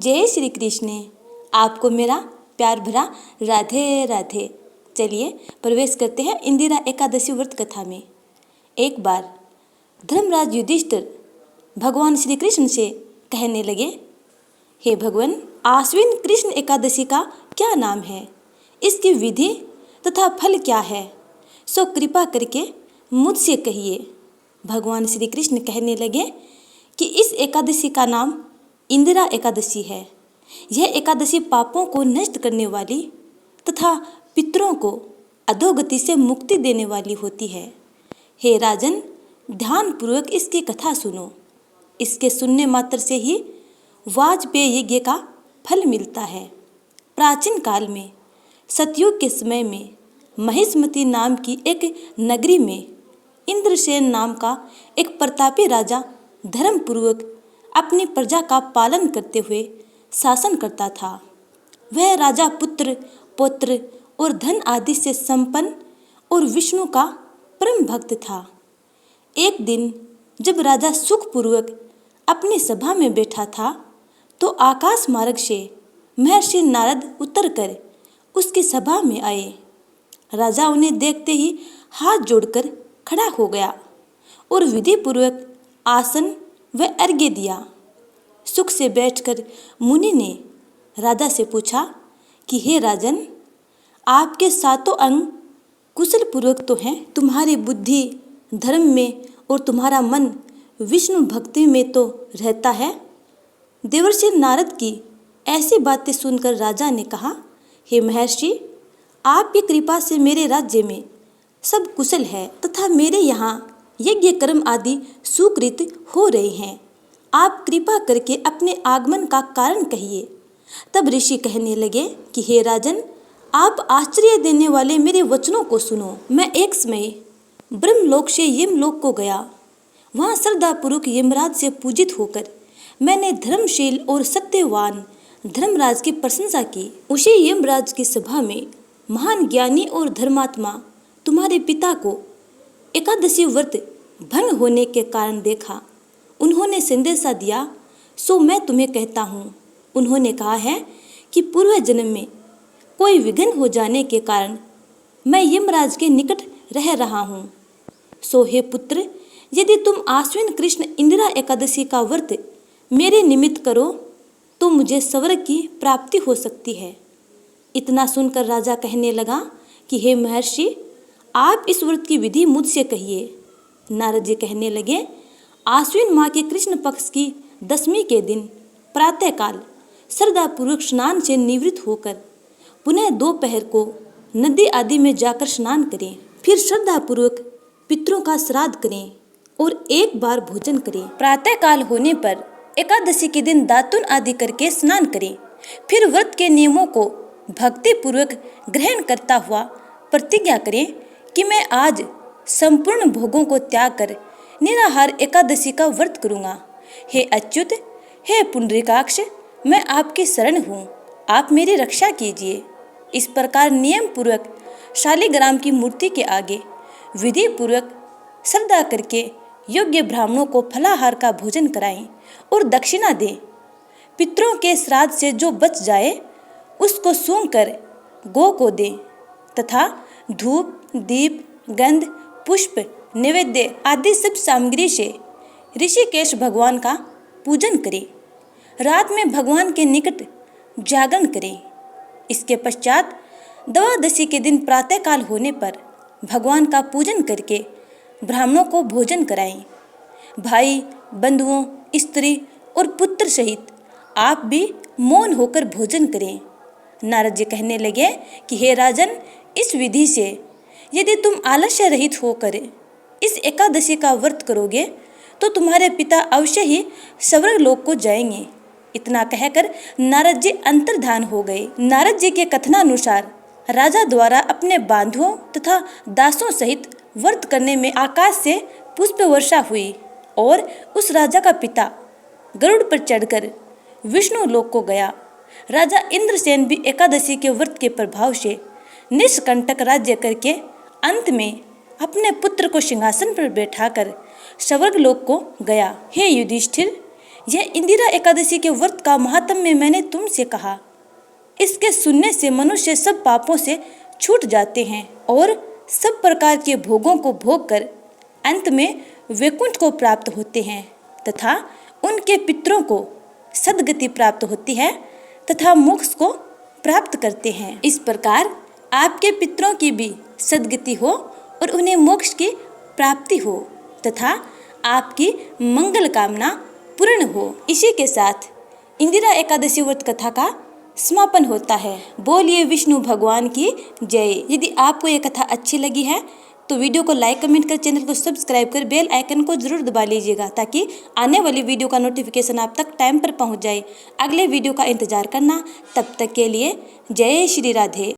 जय श्री कृष्ण। आपको मेरा प्यार भरा राधे राधे। चलिए प्रवेश करते हैं इंदिरा एकादशी व्रत कथा में। एक बार धर्मराज युधिष्ठिर भगवान श्री कृष्ण से कहने लगे, हे भगवान, आश्विन कृष्ण एकादशी का क्या नाम है, इसकी विधि तथा फल क्या है, सो कृपा करके मुझसे कहिए। भगवान श्री कृष्ण कहने लगे कि इस एकादशी का नाम इंदिरा एकादशी है। यह एकादशी पापों को नष्ट करने वाली तथा पितरों को अधोगति से मुक्ति देने वाली होती है। हे राजन, ध्यानपूर्वक इसकी कथा सुनो। इसके सुनने मात्र से ही वाजपेय यज्ञ का फल मिलता है। प्राचीन काल में सतयुग के समय में महिष्मती नाम की एक नगरी में इंद्रसेन नाम का एक प्रतापी राजा धर्मपूर्वक अपनी प्रजा का पालन करते हुए शासन करता था। वह राजा पुत्र, पौत्र और धन आदि से संपन्न और विष्णु का परम भक्त था। एक दिन जब राजा सुखपूर्वक अपनी सभा में बैठा था, तो आकाश मार्ग से महर्षि नारद उतरकर उसकी सभा में आए। राजा उन्हें देखते ही हाथ जोड़कर खड़ा हो गया और विधिपूर्वक आसन व अर्घ्य दिया। सुख से बैठकर मुनि ने राजा से पूछा कि हे राजन, आपके सातों अंग कुशल पूर्वक तो हैं, तुम्हारी बुद्धि धर्म में और तुम्हारा मन विष्णु भक्ति में तो रहता है। देवर्षि नारद की ऐसी बातें सुनकर राजा ने कहा, हे महर्षि, आपकी कृपा से मेरे राज्य में सब कुशल है तथा मेरे यहाँ यज्ञ कर्म आदि सुकृत हो रहे हैं। आप कृपा करके अपने आगमन का कारण कहिए। तब ऋषि कहने लगे कि हे राजन, आप आश्चर्य देने वाले मेरे वचनों को सुनो। मैं एक समय ब्रह्मलोक से यमलोक को गया। वहाँ श्रद्धापूर्वक यमराज से पूजित होकर मैंने धर्मशील और सत्यवान धर्मराज की प्रशंसा की। उसी यमराज की सभा में महान ज्ञानी और धर्मात्मा तुम्हारे पिता को एकादशी व्रत भंग होने के कारण देखा। उन्होंने संदेशा दिया, सो मैं तुम्हें कहता हूँ। उन्होंने कहा है कि पूर्व जन्म में कोई विघ्न हो जाने के कारण मैं यमराज के निकट रह रहा हूँ। सो हे पुत्र, यदि तुम आश्विन कृष्ण इंदिरा एकादशी का व्रत मेरे निमित्त करो तो मुझे स्वर्ग की प्राप्ति हो सकती है। इतना सुनकर राजा कहने लगा कि हे महर्षि, आप इस व्रत की विधि मुझसे कहिए। नारद जी कहने लगे, आश्विन माह के कृष्ण पक्ष की दशमी के दिन प्रातःकाल श्रद्धापूर्वक स्नान से निवृत्त होकर पुनः दोपहर को नदी आदि में जाकर स्नान करें। फिर श्रद्धापूर्वक पितरों का श्राद्ध करें और एक बार भोजन करें। प्रातःकाल होने पर एकादशी के दिन दातुन आदि करके स्नान करें। फिर व्रत के नियमों को भक्ति पूर्वक ग्रहण करता हुआ प्रतिज्ञा करें कि मैं आज संपूर्ण भोगों को त्याग कर निराहार एकादशी का व्रत करूँगा। हे अच्युत, हे पुंडरीकाक्ष, मैं आपकी शरण हूँ, आप मेरी रक्षा कीजिए। इस प्रकार नियम पूर्वक शालिग्राम की मूर्ति के आगे विधि पूर्वक श्रद्धा करके योग्य ब्राह्मणों को फलाहार का भोजन कराएं और दक्षिणा दें। पितरों के श्राद्ध से जो बच जाए उसको सूंघ कर गौ को दें तथा धूप, दीप, गंध, पुष्प, नैवेद्य आदि सब सामग्री से ऋषिकेश भगवान का पूजन करें। रात में भगवान के निकट जागरण करें। इसके पश्चात द्वादशी के दिन प्रातःकाल होने पर भगवान का पूजन करके ब्राह्मणों को भोजन कराएं। भाई, बंधुओं, स्त्री और पुत्र सहित आप भी मौन होकर भोजन करें। नारद जी कहने लगे कि हे राजन, इस विधि से यदि तुम आलस्य रहित होकर इस एकादशी का व्रत करोगे तो तुम्हारे पिता अवश्य ही स्वर्ग लोक को जाएंगे। इतना कहकर नारद जी अंतर्धान हो गए। नारद जी के कथनानुसार राजा द्वारा अपने बांधुओं तथा दासों सहित व्रत करने में आकाश से पुष्प वर्षा हुई और उस राजा का पिता गरुड़ पर चढ़कर विष्णु लोक को गया। राजा इंद्रसेन भी एकादशी के व्रत के प्रभाव से निष्कंटक राज्य करके अंत में अपने पुत्र को सिंहासन पर बैठाकर स्वर्ग लोक को गया। हे युधिष्ठिर, यह इंदिरा एकादशी के व्रत का महात्म्य मैंने तुमसे कहा। इसके सुनने से मनुष्य सब पापों से छूट जाते हैं और सब प्रकार के भोगों को भोग कर अंत में वैकुंठ को प्राप्त होते हैं तथा उनके पितरों को सद्गति प्राप्त होती है तथा मोक्ष को प्राप्त करते हैं। इस प्रकार आपके पितरों की भी सद्गति हो और उन्हें मोक्ष की प्राप्ति हो तथा आपकी मंगल कामना पूर्ण हो। इसी के साथ इंदिरा एकादशी व्रत कथा का समापन होता है। बोलिए विष्णु भगवान की जय। यदि आपको ये कथा अच्छी लगी है तो वीडियो को लाइक कमेंट कर चैनल को सब्सक्राइब कर बेल आइकन को जरूर दबा लीजिएगा ताकि आने वाली वीडियो का नोटिफिकेशन आप तक टाइम पर पहुंच जाए। अगले वीडियो का इंतजार करना। तब तक के लिए जय श्री राधे।